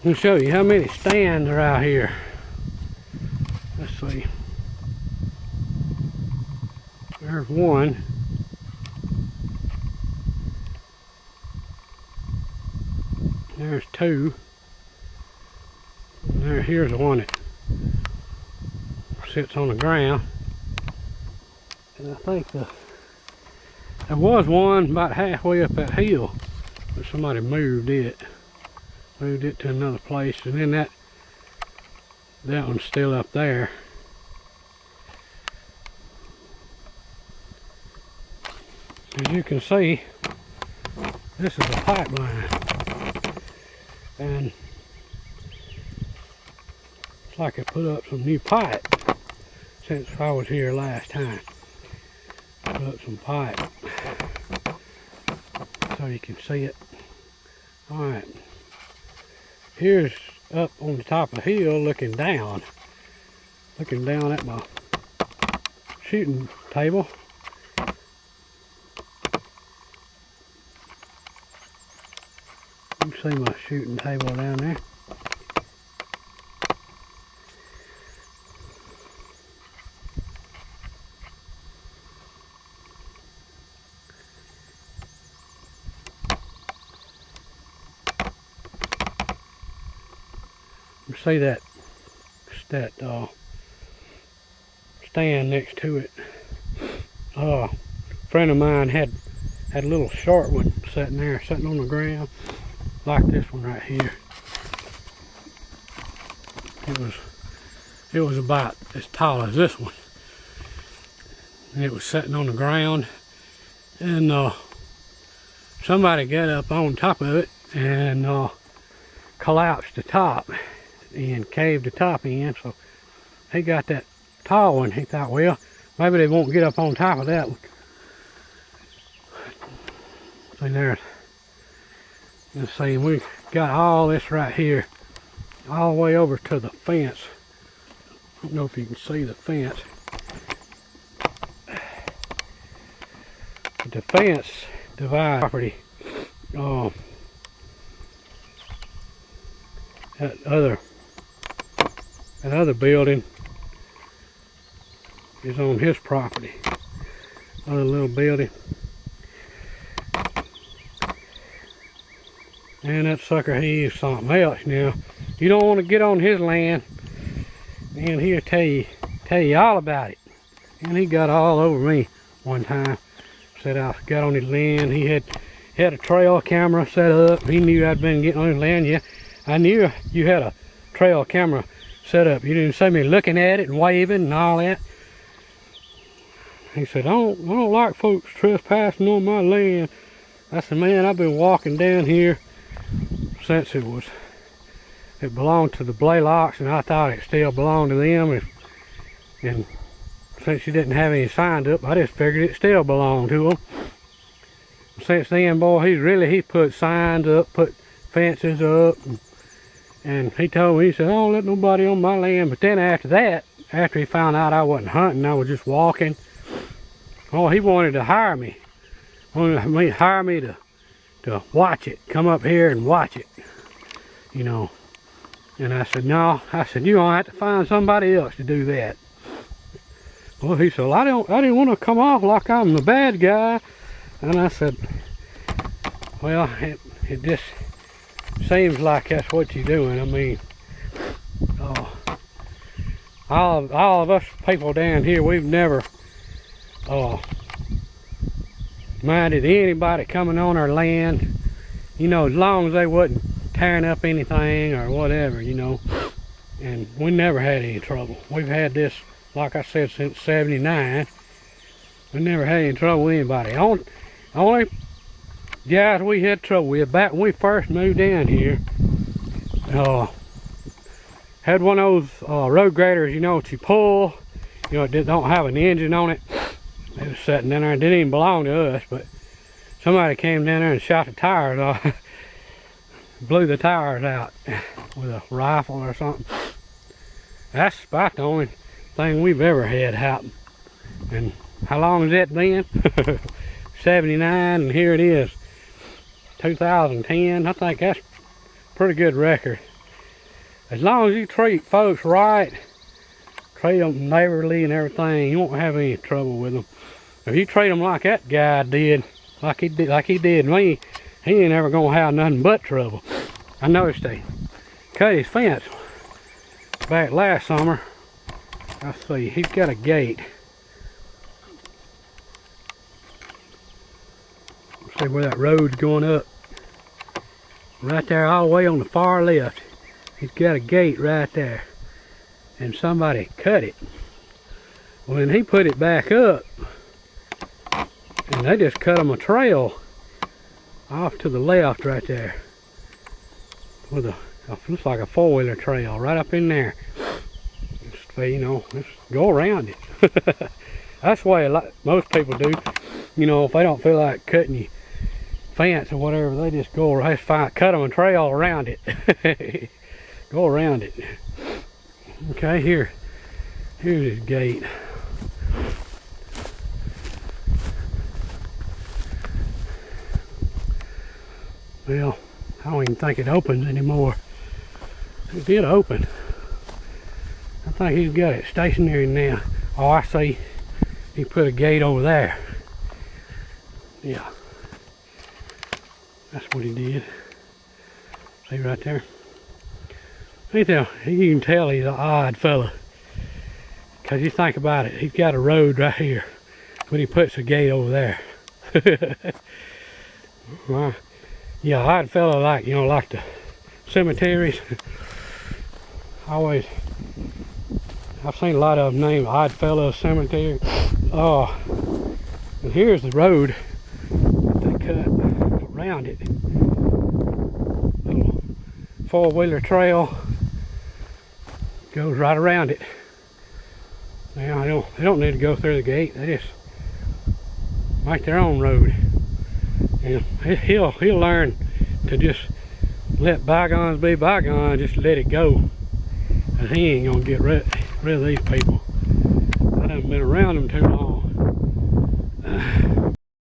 Let me show you how many stands are out here. Let's see. There's one. There's two. And here's the one that sits on the ground. And I think there was one about halfway up that hill, but somebody moved it to another place, and then that one's still up there. As you can see, this is a pipeline, and it's like I put up some new pipe since I was here last time. Put up some pipe so you can see it. Alright, here's up on the top of the hill looking down at my shooting table. You can see my shooting table down there. You see that stand next to it. A friend of mine had a little short one sitting on the ground, like this one right here. It was about as tall as this one, and it was sitting on the ground, and somebody got up on top of it and collapsed the top and caved the top in. So he got that tall one. He thought, well, maybe they won't get up on top of that one. See there. Let's see, we got all this right here, all the way over to the fence. I don't know if you can see the fence. But the fence divides property. That other building is on his property. Other little building. And that sucker, he is something else now. You don't want to get on his land, and he'll tell you all about it. And he got all over me one time. Said I got on his land. He had a trail camera set up. He knew I'd been getting on his land. Yeah, I knew you had a trail camera set up. You didn't see me looking at it and waving and all that. He said, I don't like folks trespassing on my land. I said, man, I've been walking down here since it belonged to the Blaylocks, and I thought it still belonged to them. And since you didn't have any signs up, I just figured it still belonged to them. Since then, boy, he put signs up, put fences up, and he told me, he said, I don't let nobody on my land. But then after that, after he found out I wasn't hunting, I was just walking, oh, he wanted to hire me. Hire me to watch it, come up here and watch it, you know. And I said, no. I said, you're gonna have to find somebody else to do that. Well, he said, well, I didn't want to come off like I'm the bad guy. And I said, well, it just seems like that's what you're doing. I mean, all of us people down here, we've never minded anybody coming on our land, you know, as long as they wasn't tearing up anything or whatever, you know. And we never had any trouble. We've had this, like I said, since '79. We never had any trouble with anybody. Only guys we had trouble with back when we first moved down here, had one of those road graders, you know, that you pull, you know, it don't have an engine on it. It was sitting down there. It didn't even belong to us, but somebody came down there and shot the tires off. Blew the tires out with a rifle or something. That's about the only thing we've ever had happen. And how long has that been? 79, and here it is, 2010. I think that's a pretty good record. as long as you treat folks right, treat them neighborly and everything, you won't have any trouble with them. If you treat them like that guy did, like he did me, he ain't ever gonna have nothing but trouble. I noticed they cut his fence back last summer. Let's see, he's got a gate. See where that road's going up. Right there, all the way on the far left. He's got a gate right there. And somebody cut it. Well, then he put it back up. And they just cut him a trail off to the left right there. With a looks like a four-wheeler trail right up in there. Just, you know, just go around it. That's the way most people do. You know, if they don't feel like cutting you fence or whatever, they just go cut them a trail around it. Go around it. Okay, here's his gate. Well, I don't even think it opens anymore. It did open. I think he's got it stationary now. Oh, I see. He put a gate over there. Yeah. That's what he did. See right there? You can tell he's an odd fella. Because you think about it, he's got a road right here. But he puts a gate over there. Well, yeah, odd fella like, you know, like the cemeteries. I've seen a lot of them named Odd Fellow Cemetery. Oh, and here's the road that they cut around it. Little four-wheeler trail goes right around it. Now they don't need to go through the gate. They just make their own road. And he'll learn to just let bygones be bygones. Just let it go. And he ain't gonna get rid of these people. I done been around them too long.